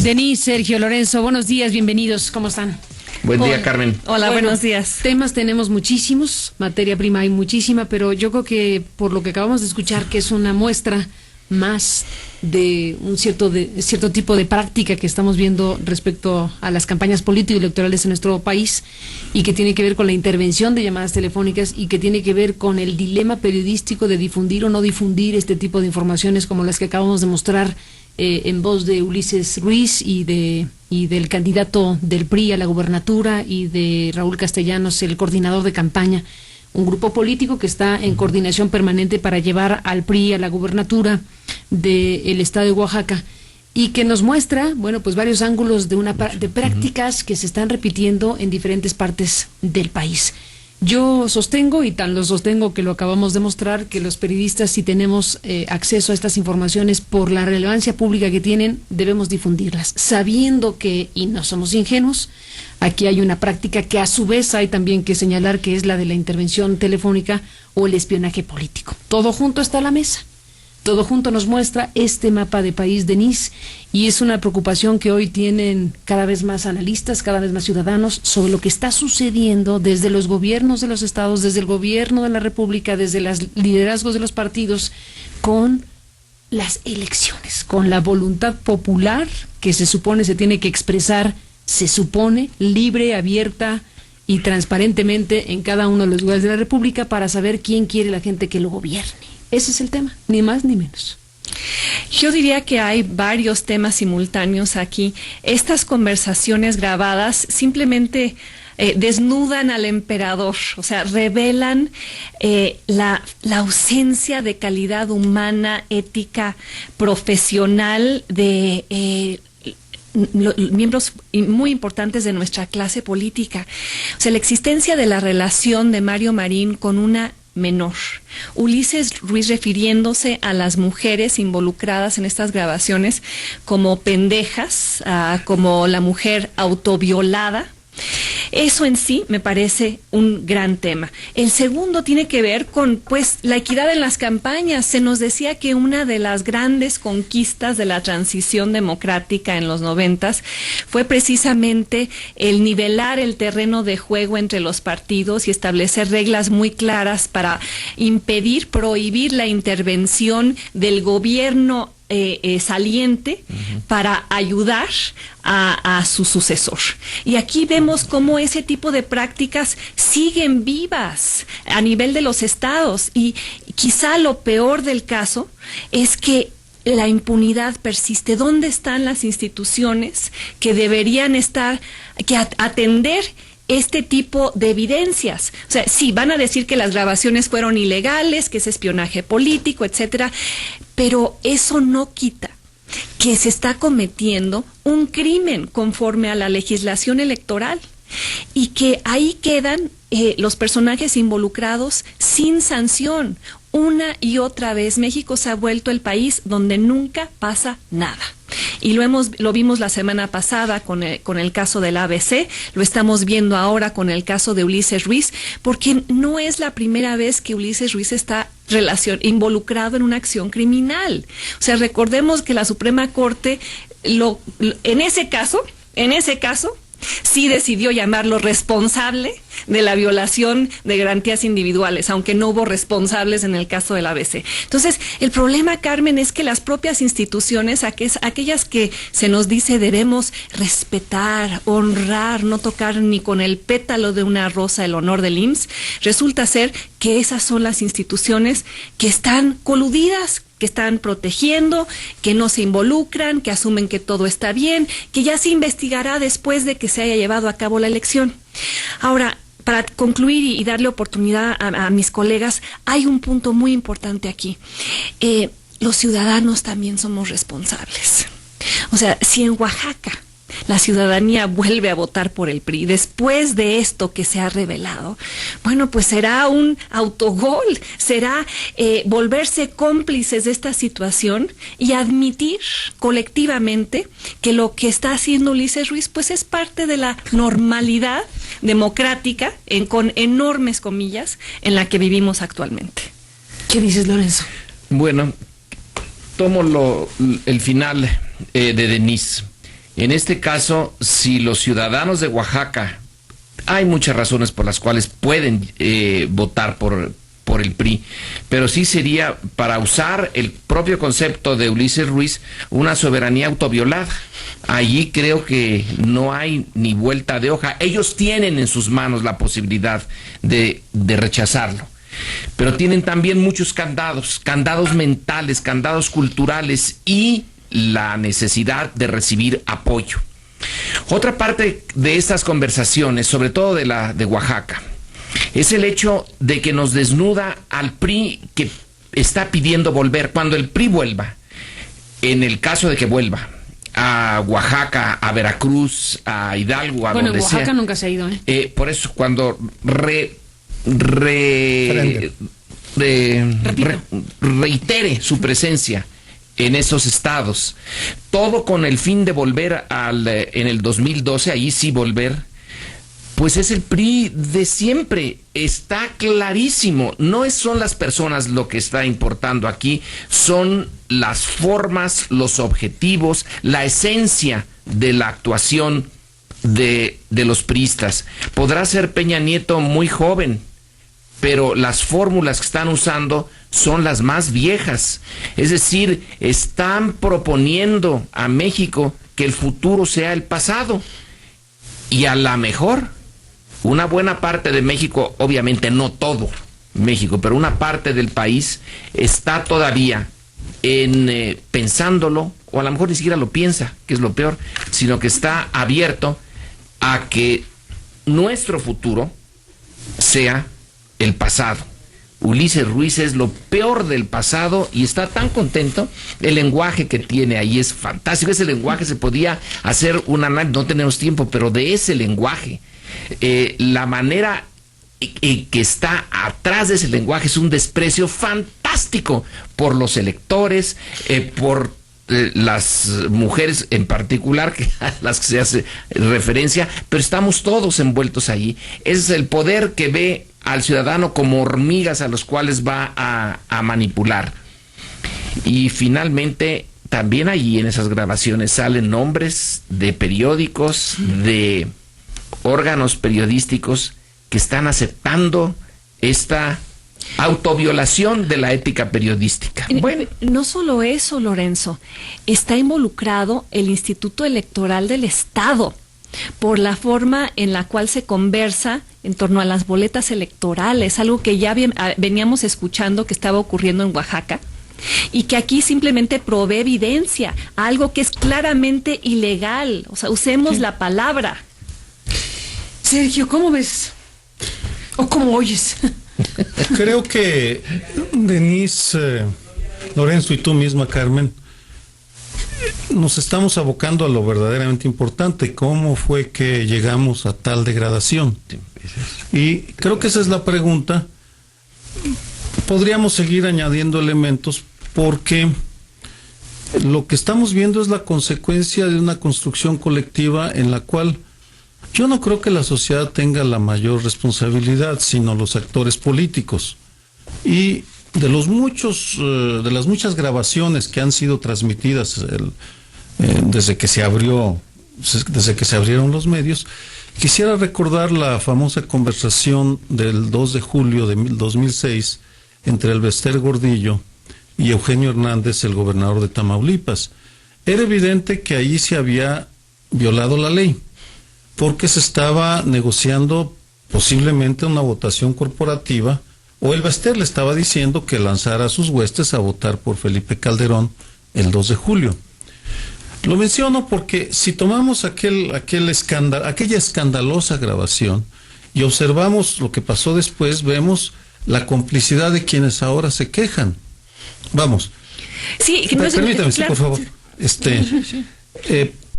Denise, Sergio, Lorenzo, buenos días, bienvenidos, ¿cómo están? Buen día, Carmen. Hola, buenos días. Temas tenemos muchísimos, materia prima hay muchísima, pero yo creo que por lo que acabamos de escuchar, que es una muestra más de un cierto tipo de práctica que estamos viendo respecto a las campañas político-electorales en nuestro país, y que tiene que ver con la intervención de llamadas telefónicas, y que tiene que ver con el dilema periodístico de difundir o no difundir este tipo de informaciones como las que acabamos de mostrar en voz de Ulises Ruiz y del candidato del PRI a la gubernatura, y de Raúl Castellanos, el coordinador de campaña, un grupo político que está en coordinación permanente para llevar al PRI a la gubernatura del estado de Oaxaca, y que nos muestra, bueno, pues varios ángulos de prácticas que se están repitiendo en diferentes partes del país. Yo sostengo, y tan lo sostengo que lo acabamos de mostrar, que los periodistas, si tenemos acceso a estas informaciones por la relevancia pública que tienen, debemos difundirlas, sabiendo que, y no somos ingenuos, aquí hay una práctica que a su vez hay también que señalar, que es la de la intervención telefónica o el espionaje político. Todo junto está a la mesa. Todo junto nos muestra este mapa de país, Denise, y es una preocupación que hoy tienen cada vez más analistas, cada vez más ciudadanos, sobre lo que está sucediendo desde los gobiernos de los estados, desde el gobierno de la República, desde los liderazgos de los partidos, con las elecciones, con la voluntad popular que se supone se tiene que expresar, se supone, libre, abierta y transparentemente en cada uno de los lugares de la República, para saber quién quiere la gente que lo gobierne. Ese es el tema, ni más ni menos. Yo diría que hay varios temas simultáneos aquí. Estas conversaciones grabadas simplemente desnudan al emperador, o sea, revelan la ausencia de calidad humana, ética, profesional de miembros muy importantes de nuestra clase política. O sea, la existencia de la relación de Mario Marín con una menor. Ulises Ruiz refiriéndose a las mujeres involucradas en estas grabaciones como pendejas, como la mujer autoviolada. Eso en sí me parece un gran tema. El segundo tiene que ver con, pues, la equidad en las campañas. Se nos decía que una de las grandes conquistas de la transición democrática en los 90s fue precisamente el nivelar el terreno de juego entre los partidos y establecer reglas muy claras para impedir, prohibir la intervención del gobierno saliente para ayudar a su sucesor. Y aquí vemos cómo ese tipo de prácticas siguen vivas a nivel de los estados, y quizá lo peor del caso es que la impunidad persiste. ¿Dónde están las instituciones que deberían atender este tipo de evidencias? O sea, sí, van a decir que las grabaciones fueron ilegales, que es espionaje político, etcétera, pero eso no quita que se está cometiendo un crimen conforme a la legislación electoral, y que ahí quedan los personajes involucrados sin sanción. Una y otra vez México se ha vuelto el país donde nunca pasa nada. Y lo vimos la semana pasada con el caso del ABC, lo estamos viendo ahora con el caso de Ulises Ruiz, porque no es la primera vez que Ulises Ruiz está involucrado en una acción criminal. O sea, recordemos que la Suprema Corte en ese caso sí decidió llamarlo responsable de la violación de garantías individuales, aunque no hubo responsables en el caso del ABC. Entonces, el problema, Carmen, es que las propias instituciones, aquellas que se nos dice debemos respetar, honrar, no tocar ni con el pétalo de una rosa el honor del IMSS, resulta ser que esas son las instituciones que están coludidas, que están protegiendo, que no se involucran, que asumen que todo está bien, que ya se investigará después de que se haya llevado a cabo la elección. Ahora, para concluir y darle oportunidad a mis colegas, hay un punto muy importante aquí. Los ciudadanos también somos responsables. O sea, si en Oaxaca la ciudadanía vuelve a votar por el PRI después de esto que se ha revelado, bueno, pues será un autogol, será volverse cómplices de esta situación y admitir colectivamente que lo que está haciendo Ulises Ruiz pues es parte de la normalidad democrática, con enormes comillas, en la que vivimos actualmente. ¿Qué dices, Lorenzo? Bueno, tomo el final de Denise. En este caso, si los ciudadanos de Oaxaca, hay muchas razones por las cuales pueden votar por el PRI, pero sí sería, para usar el propio concepto de Ulises Ruiz, una soberanía autoviolada. Allí creo que no hay ni vuelta de hoja. Ellos tienen en sus manos la posibilidad de rechazarlo, pero tienen también muchos candados mentales, candados culturales y la necesidad de recibir apoyo. Otra parte de estas conversaciones, sobre todo de la de Oaxaca, es el hecho de que nos desnuda al PRI, que está pidiendo volver. Cuando el PRI vuelva, en el caso de que vuelva a Oaxaca, a Veracruz, a Hidalgo, a donde sea. Bueno, Oaxaca nunca se ha ido, por eso, cuando reitere su presencia en esos estados, todo con el fin de volver en el 2012, ahí sí volver, pues es el PRI de siempre, está clarísimo. No son las personas lo que está importando aquí, son las formas, los objetivos, la esencia de la actuación de los priistas. Podrá ser Peña Nieto muy joven, pero las fórmulas que están usando son las más viejas. Es decir, están proponiendo a México que el futuro sea el pasado. Y a lo mejor una buena parte de México, obviamente no todo México, pero una parte del país está todavía pensándolo, o a lo mejor ni siquiera lo piensa, que es lo peor, sino que está abierto a que nuestro futuro sea el pasado. Ulises Ruiz es lo peor del pasado y está tan contento. El lenguaje que tiene ahí es fantástico. Ese lenguaje se podía hacer un análisis, no tenemos tiempo, pero de ese lenguaje, la manera que está atrás de ese lenguaje es un desprecio fantástico por los electores, por las mujeres en particular, a las que se hace referencia, pero estamos todos envueltos allí. Es el poder que ve al ciudadano como hormigas a los cuales va a manipular. Y finalmente, también allí en esas grabaciones salen nombres de periódicos, de órganos periodísticos que están aceptando esta autoviolación de la ética periodística. Bueno, no solo eso, Lorenzo, está involucrado el Instituto Electoral del Estado por la forma en la cual se conversa en torno a las boletas electorales, algo que ya veníamos escuchando que estaba ocurriendo en Oaxaca y que aquí simplemente provee evidencia, algo que es claramente ilegal. O sea, usemos la palabra. Sergio, ¿cómo ves? ¿O cómo oyes? Creo que Denise, Lorenzo y tú misma, Carmen, nos estamos abocando a lo verdaderamente importante. ¿Cómo fue que llegamos a tal degradación? Y creo que esa es la pregunta. Podríamos seguir añadiendo elementos porque lo que estamos viendo es la consecuencia de una construcción colectiva en la cual yo no creo que la sociedad tenga la mayor responsabilidad, sino los actores políticos. Y de las muchas grabaciones que han sido transmitidas desde que se abrieron los medios, quisiera recordar la famosa conversación del 2 de julio de 2006 entre Elbester Gordillo y Eugenio Hernández, el gobernador de Tamaulipas. Era evidente que allí se había violado la ley, porque se estaba negociando posiblemente una votación corporativa, o Elbester le estaba diciendo que lanzara a sus huestes a votar por Felipe Calderón el 2 de julio. Lo menciono porque si tomamos aquella escandalosa grabación y observamos lo que pasó después, vemos la complicidad de quienes ahora se quejan. Vamos. Sí, permítame, claro, por favor.